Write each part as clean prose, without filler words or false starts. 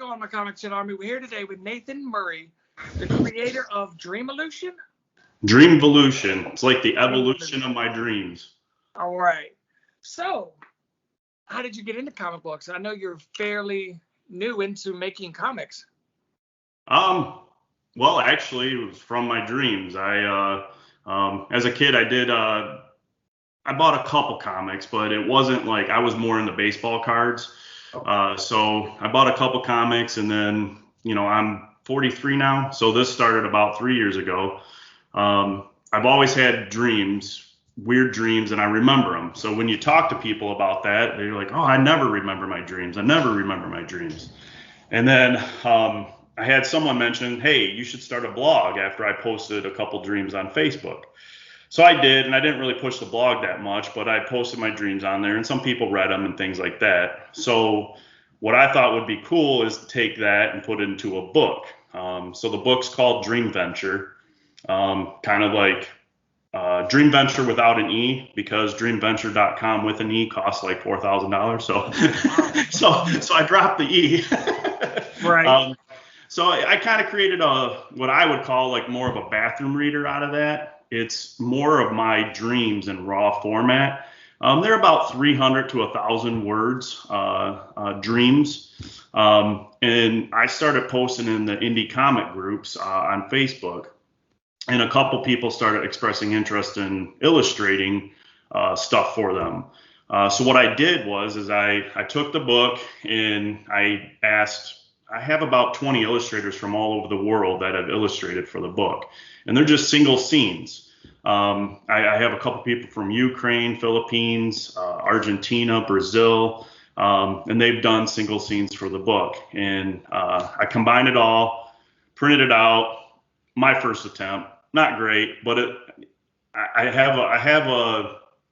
going, my Comicchat Army? We're here today with Nathan Murray, the creator of Dreamvolution. Dreamvolution. It's like the evolution of my dreams. All right. So, how did you get into comic books? I know you're fairly new into making comics. Well, actually, it was from my dreams. As a kid, I bought a couple comics, but it wasn't like I was more into baseball cards. So I bought a couple comics, and then, I'm 43 now. So this started about 3 years ago. I've always had dreams, weird dreams, and I remember them. So when you talk to people about that, they're like, oh, I never remember my dreams. I never remember my dreams. And then I had someone mention, hey, you should start a blog after I posted a couple dreams on Facebook. So I did, and I didn't really push the blog that much, but I posted my dreams on there, and some people read them and things like that. So what I thought would be cool is to take that and put it into a book. So the book's called Dream Venture, kind of like Dream Venture without an E, because dreamventure.com with an E costs like $4,000. So I dropped the E. Right. So I kind of created what I would call like more of a bathroom reader out of that. It's more of my dreams in raw format. They're about 300 to 1,000 words, dreams. And I started posting in the Indiecomic groups on Facebook. And a couple people started expressing interest in illustrating stuff for them. So what I did was I took the book and I have about 20 illustrators from all over the world that have illustrated for the book. And they're just single scenes. I have a couple people from Ukraine, Philippines, Argentina, Brazil, and they've done single scenes for the book. And I combined it all, printed it out. My first attempt, not great, but I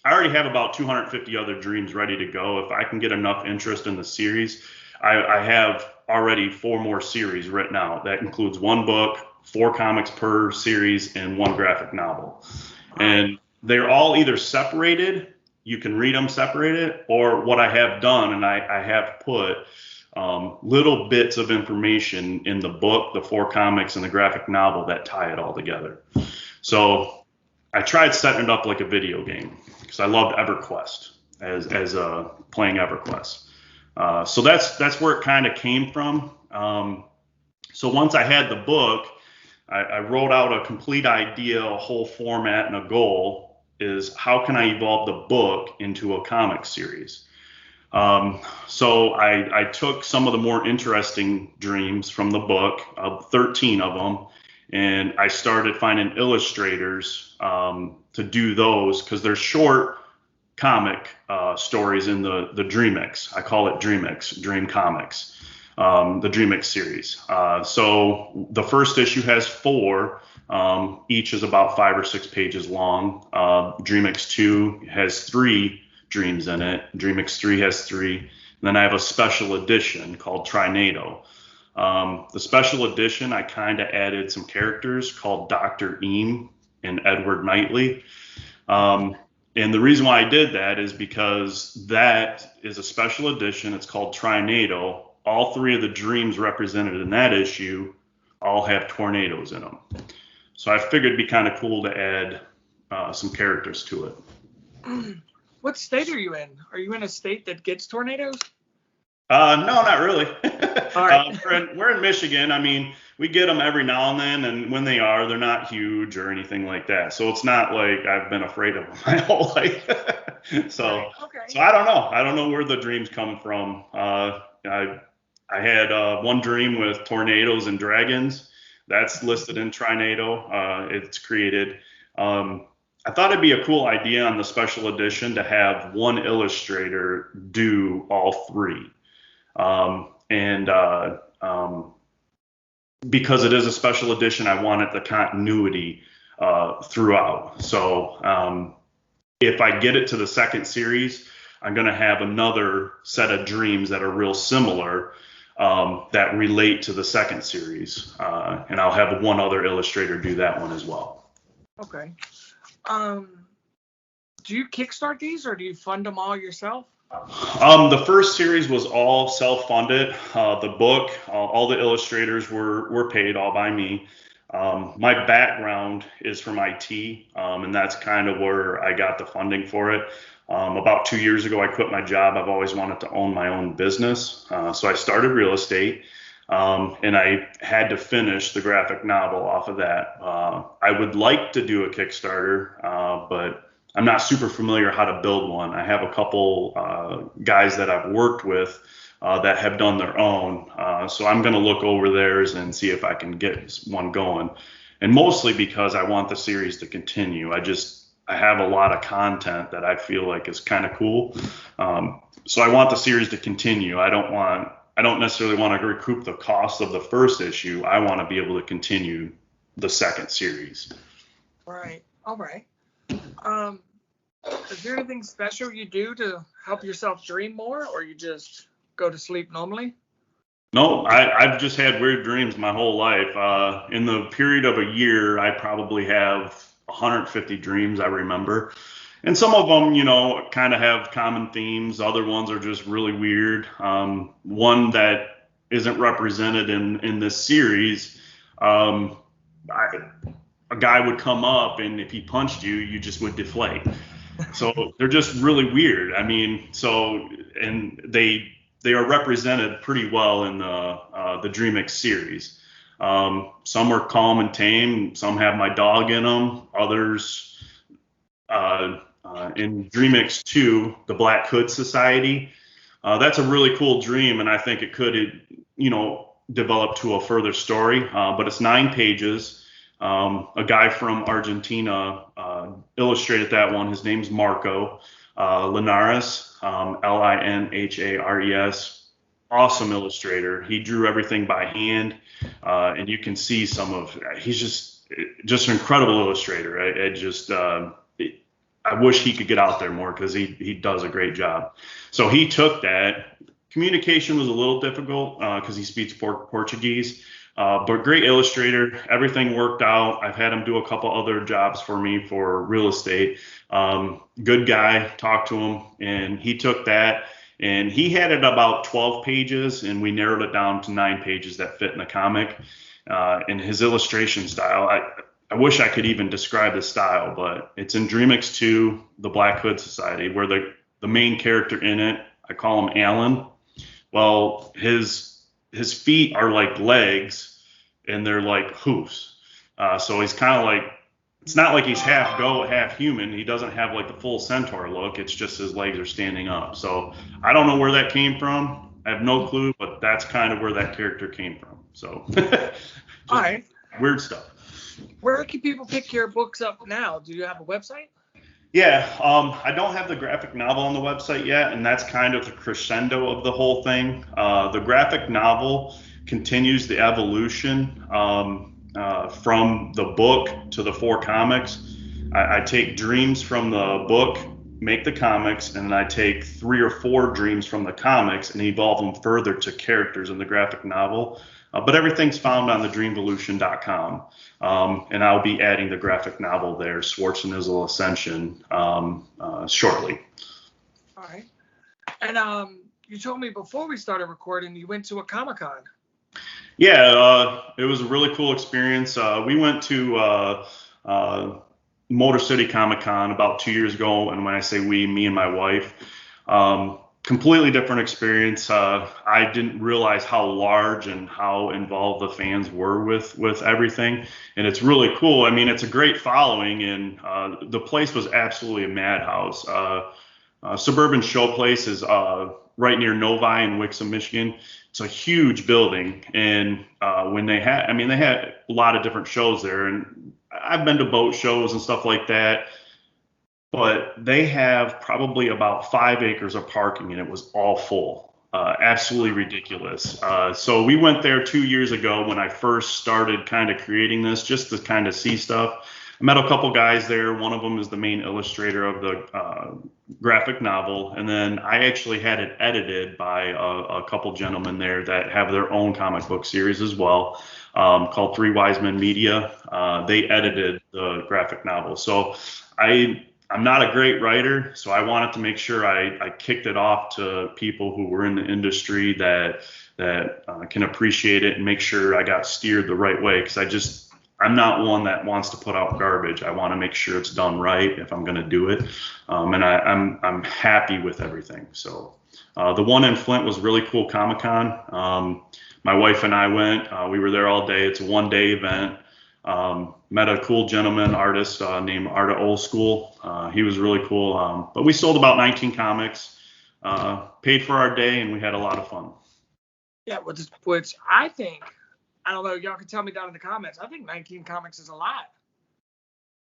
already have about 250 other dreams ready to go. If I can get enough interest in the series, I have already 4 more series written out. That includes 1 book, 4 comics per series, and 1 graphic novel. And they're all either separated, you can read them separated, or what I have done, and I have put little bits of information in the book, the 4 comics, and the graphic novel that tie it all together. So I tried setting it up like a video game because I loved EverQuest as playing EverQuest. So that's where it kind of came from. So once I had the book, I wrote out a complete idea, a whole format, and a goal is how can I evolve the book into a comic series? So I took some of the more interesting dreams from the book, 13 of them, and I started finding illustrators to do those because they're short comic stories in the DreamX. I call it DreamX, Dream Comics. The DreamX series. So the first issue has 4. Each is about 5 or 6 pages long. DreamX 2 has 3 dreams in it. DreamX 3 has 3. And then I have a special edition called Trinado. The special edition, I kind of added some characters called Dr. Eam and Edward Knightley. And the reason why I did that is because that is a special edition. It's called Trinado. All 3 of the dreams represented in that issue all have tornadoes in them. So I figured it'd be kind of cool to add some characters to it. What state are you in? Are you in a state that gets tornadoes? No, not really. All right. We're in Michigan. I mean, we get them every now and then, and when they are, they're not huge or anything like that. So it's not like I've been afraid of them my whole life. So I don't know. I don't know where the dreams come from. I had 1 dream with tornadoes and dragons. That's listed in Trinado. It's created. I thought it'd be a cool idea on the special edition to have 1 illustrator do all 3. Because it is a special edition, I wanted the continuity throughout. So if I get it to the second series, I'm going to have another set of dreams that are real similar that relate to the second series. And I'll have 1 other illustrator do that one as well. Okay. Do you kickstart these or do you fund them all yourself? The first series was all self-funded. The book, all the illustrators were paid all by me. My background is from IT, and that's kind of where I got the funding for it. About 2 years ago, I quit my job. I've always wanted to own my own business, so I started real estate, and I had to finish the graphic novel off of that. I would like to do a Kickstarter, but I'm not super familiar how to build one. I have a couple guys that I've worked with that have done their own. So I'm going to look over theirs and see if I can get one going. And mostly because I want the series to continue. I have a lot of content that I feel like is kind of cool. So I want the series to continue. I don't necessarily want to recoup the cost of the first issue. I want to be able to continue the second series. Right. All right. Is there anything special you do to help yourself dream more, or you just go to sleep normally? No, I've just had weird dreams my whole life. In the period of a year, I probably have 150 dreams I remember. And some of them, kind of have common themes. Other ones are just really weird. One that isn't represented in this series, a guy would come up, and if he punched you, you just would deflate. So they're just really weird. I mean, and they are represented pretty well in the DreamX series. Some are calm and tame. Some have my dog in them. Others, in DreamX 2, the Black Hood Society, that's a really cool dream, and I think it could, develop to a further story. But it's 9 pages. A guy from Argentina illustrated that one. His name's Marco Linares, Linhares. Awesome illustrator. He drew everything by hand, and you can see he's just an incredible illustrator. I wish he could get out there more because he does a great job. So he took that. Communication was a little difficult because he speaks Portuguese. But great illustrator, everything worked out. I've had him do a couple other jobs for me for real estate. Good guy, talked to him, and he took that, and he had it about 12 pages, and we narrowed it down to 9 pages that fit in the comic. And his illustration style, I wish I could even describe the style, but it's in DreamX 2, the Black Hood Society, where the main character in it, I call him Alan. Well, his feet are like legs, and they're like hoofs. So he's kind of like, it's not like he's half goat, half human. He doesn't have like the full centaur look. It's just his legs are standing up. So I don't know where that came from. I have no clue, but that's kind of where that character came from. So All right. Weird stuff. Where can people pick your books up now? Do you have a website? Yeah, I don't have the graphic novel on the website yet, and that's kind of the crescendo of the whole thing. The graphic novel continues the evolution from the book to the 4 comics. I take dreams from the book, make the comics, and then I take 3 or 4 dreams from the comics and evolve them further to characters in the graphic novel. But everything's found on the dreamvolution.com. And I'll be adding the graphic novel there, Schwarzenegger Ascension, shortly. All right. And you told me before we started recording you went to a Comic-Con. Yeah, it was a really cool experience. We went to Motor City Comic-Con about 2 years ago, and when I say we, me and my wife. Completely different experience. I didn't realize how large and how involved the fans were with everything, and it's really cool. I mean, it's a great following, and the place was absolutely a madhouse. Suburban Showplace is right near Novi in Wixom, Michigan. It's a huge building, and when they had a lot of different shows there, and I've been to boat shows and stuff like that. But they have probably about 5 acres of parking, and it was all full. Absolutely ridiculous. So we went there 2 years ago when I first started kind of creating this, just to kind of see stuff. I met a couple guys there. One of them is the main illustrator of the graphic novel. And then I actually had it edited by a couple gentlemen there that have their own comic book series as well, called Three Wise Men Media. They edited the graphic novel. So I I'm not a great writer, so I wanted to make sure I kicked it off to people who were in the industry that can appreciate it and make sure I got steered the right way. Because I'm not one that wants to put out garbage. I want to make sure it's done right if I'm going to do it, and I'm happy with everything. So the one in Flint was really cool, Comic-Con. My wife and I went. We were there all day. It's a one-day event. Met a cool gentleman, artist named Arta Old School. He was really cool. But we sold about 19 comics, paid for our day, and we had a lot of fun. Yeah, which I think, I don't know, y'all can tell me down in the comments, I think 19 comics is a lot.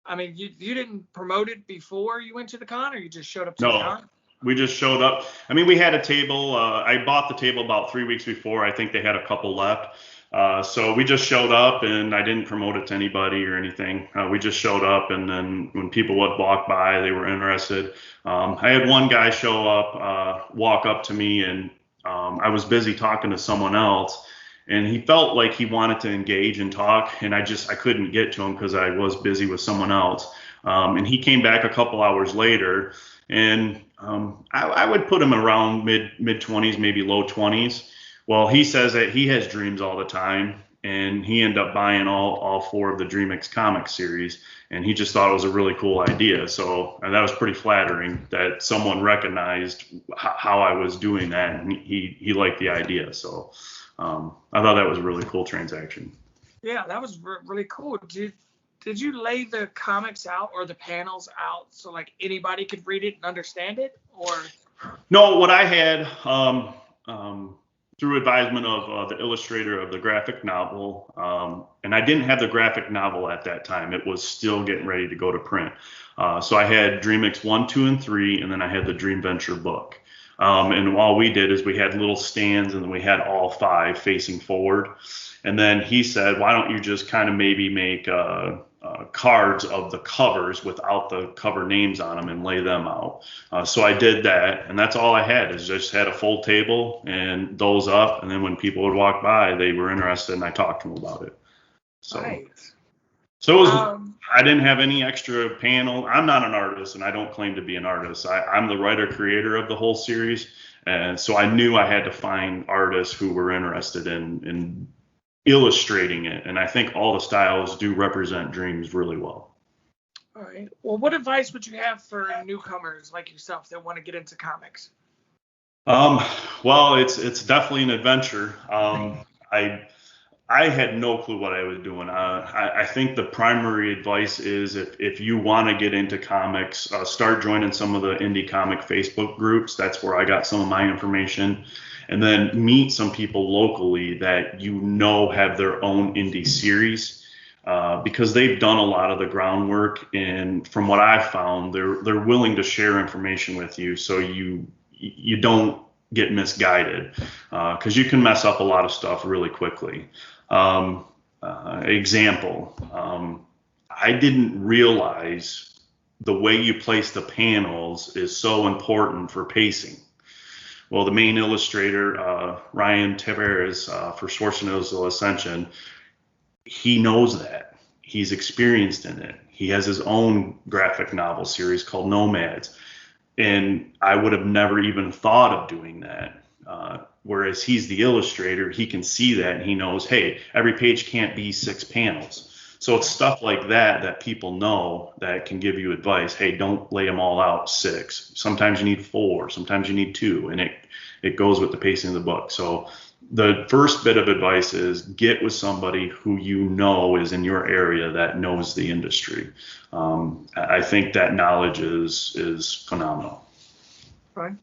I mean, you didn't promote it before you went to the con, or you just showed up to the con? We just showed up. I mean, we had a table. I bought the table about 3 weeks before. I think they had a couple left. So we just showed up, and I didn't promote it to anybody or anything. We just showed up, and then when people would walk by, they were interested. I had one guy show up, walk up to me, and I was busy talking to someone else, and he felt like he wanted to engage and talk, and I couldn't get to him because I was busy with someone else. And he came back a couple hours later, and I would put him around mid 20s, maybe low 20s. Well, he says that he has dreams all the time, and he ended up buying all 4 of the DreamX comic series, and he just thought it was a really cool idea. So that was pretty flattering that someone recognized how I was doing that, and he liked the idea. So I thought that was a really cool transaction. Yeah, that was really cool. Did you lay the comics out or the panels out so like anybody could read it and understand it, or? No, what I had, through advisement of the illustrator of the graphic novel, and I didn't have the graphic novel at that time. It was still getting ready to go to print. So I had DreamX 1, 2, and 3, and then I had the Dream Venture book. And all we did is we had little stands, and then we had all 5 facing forward. And then he said, why don't you just kind of maybe make cards of the covers without the cover names on them and lay them out. So I did that, and that's all I had, is just had a full table and those up, and then when people would walk by, they were interested, and I talked to them about it. So, nice. So it was, I didn't have any extra panel. I'm not an artist, and I don't claim to be an artist. I'm the writer-creator of the whole series, and so I knew I had to find artists who were interested in illustrating it, and I think all the styles do represent dreams really well. All right. Well, what advice would you have for newcomers like yourself that want to get into comics? Well, it's definitely an adventure. I had no clue what I was doing. I think the primary advice is if you want to get into comics, start joining some of the indie comic Facebook groups. That's where I got some of my information. And then meet some people locally that have their own indie series, because they've done a lot of the groundwork. And from what I've found, they're willing to share information with you, so you don't get misguided, because you can mess up a lot of stuff really quickly. Example, I didn't realize the way you place the panels is so important for pacing. Well, the main illustrator, Ryan Tavares, for Schwarzenegger's Ascension, he knows that. He's experienced in it. He has his own graphic novel series called Nomads. And I would have never even thought of doing that. Whereas he's the illustrator, he can see that, and he knows, hey, every page can't be 6 panels. So it's stuff like that people know that can give you advice. Hey, don't lay them all out 6. Sometimes you need 4, sometimes you need 2, and it goes with the pacing of the book. So the first bit of advice is get with somebody who you know is in your area that knows the industry. I think that knowledge is phenomenal. Right.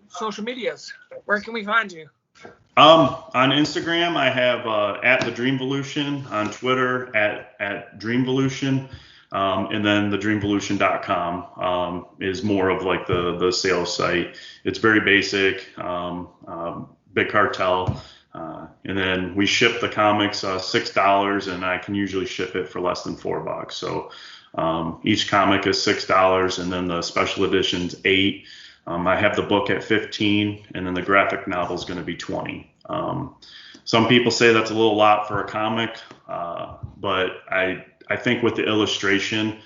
Social medias, where can we find you? On Instagram, I have at the Dreamvolution. On Twitter, at Dreamvolution. And then the dreamvolution.com is more of like the sales site. It's very basic, big cartel. And then we ship the comics $6, and I can usually ship it for less than $4. So each comic is $6, and then the special edition's $8. I have the book at $15, and then the graphic novel is going to be $20. Some people say that's a little lot for a comic, but I think with the illustration,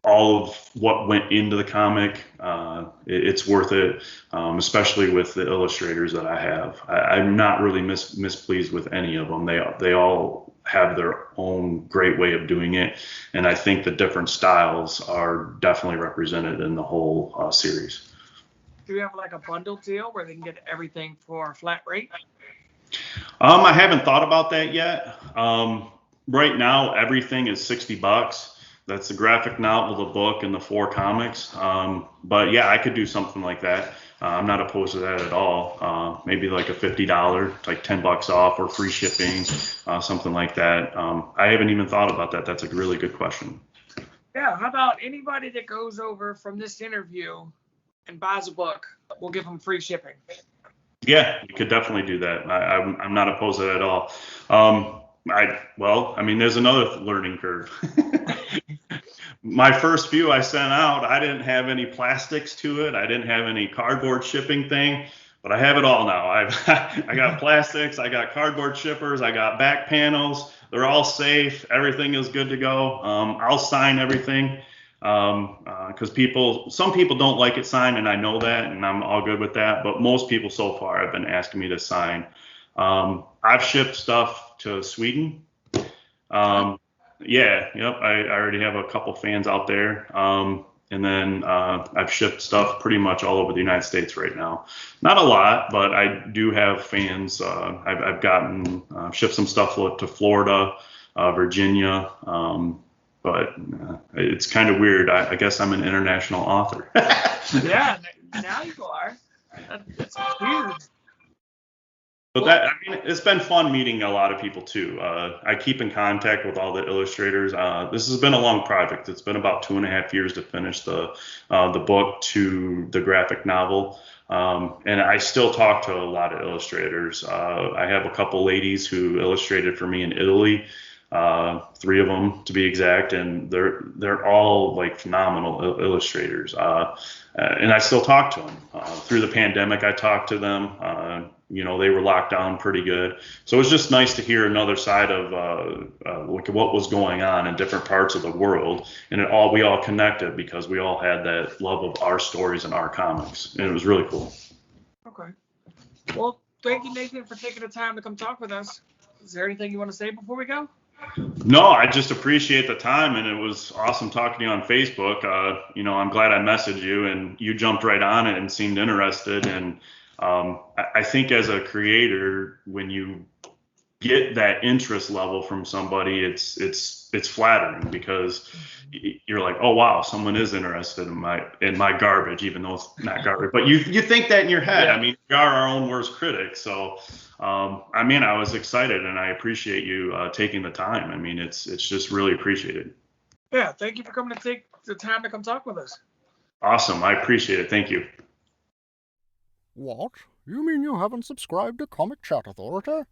all of what went into the comic. It's worth it, especially with the illustrators that I have. I'm not really mispleased with any of them. They all have their own great way of doing it, and I think the different styles are definitely represented in the whole series. Do you have like a bundle deal where they can get everything for a flat rate? I haven't thought about that yet. Right now, everything is $60. That's the graphic novel, the book, and the 4 comics. But yeah, I could do something like that. I'm not opposed to that at all. Maybe like a $50, like $10 off, or free shipping, something like that. I haven't even thought about that. That's a really good question. Yeah. How about anybody that goes over from this interview and buys a book, we'll give them free shipping. Yeah, we could definitely do that. I'm not opposed to that at all. I mean, there's another learning curve. My first few I sent out, I didn't have any plastics to it. I didn't have any cardboard shipping thing, but I have it all now. I got plastics, I got cardboard shippers, I got back panels. They're all safe. Everything is good to go. I'll sign everything. Because some people don't like it signed, and I know that, and I'm all good with that. But most people so far have been asking me to sign. I've shipped stuff to Sweden. Yeah, yep. I already have a couple fans out there. And then I've shipped stuff pretty much all over the United States right now. Not a lot, but I do have fans. I've gotten shipped some stuff to Florida, Virginia. But it's kind of weird. I guess I'm an international author. Yeah, now you are. That's huge. But I mean, it's been fun meeting a lot of people too. I keep in contact with all the illustrators. This has been a long project. It's been about 2.5 years to finish the book to the graphic novel. And I still talk to a lot of illustrators. I have a couple ladies who illustrated for me in Italy. 3 of them to be exact, and they're all like phenomenal illustrators. And I still talk to them. Through the pandemic, I talked to them. They were locked down pretty good. So it was just nice to hear another side of like what was going on in different parts of the world. And we all connected because we all had that love of our stories and our comics. And it was really cool. Okay. Well, thank you, Nathan, for taking the time to come talk with us. Is there anything you want to say before we go? No, I just appreciate the time, and it was awesome talking to you on Facebook. I'm glad I messaged you, and you jumped right on it and seemed interested. And I think as a creator, when you get that interest level from somebody, it's flattering, because you're like, oh wow, someone is interested in my garbage, even though it's not garbage. But you think that in your head. Yeah. I mean, we are our own worst critics, so. I was excited, and I appreciate you taking the time. I mean, it's just really appreciated. Yeah, thank you for coming to take the time to come talk with us. Awesome, I appreciate it. Thank you. What? You mean you haven't subscribed to Comicchatauthority?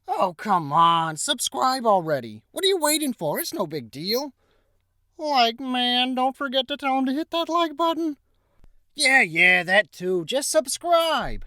Oh, come on, subscribe already. What are you waiting for? It's no big deal. Like, man, don't forget to tell him to hit that like button. Yeah, that too. Just subscribe.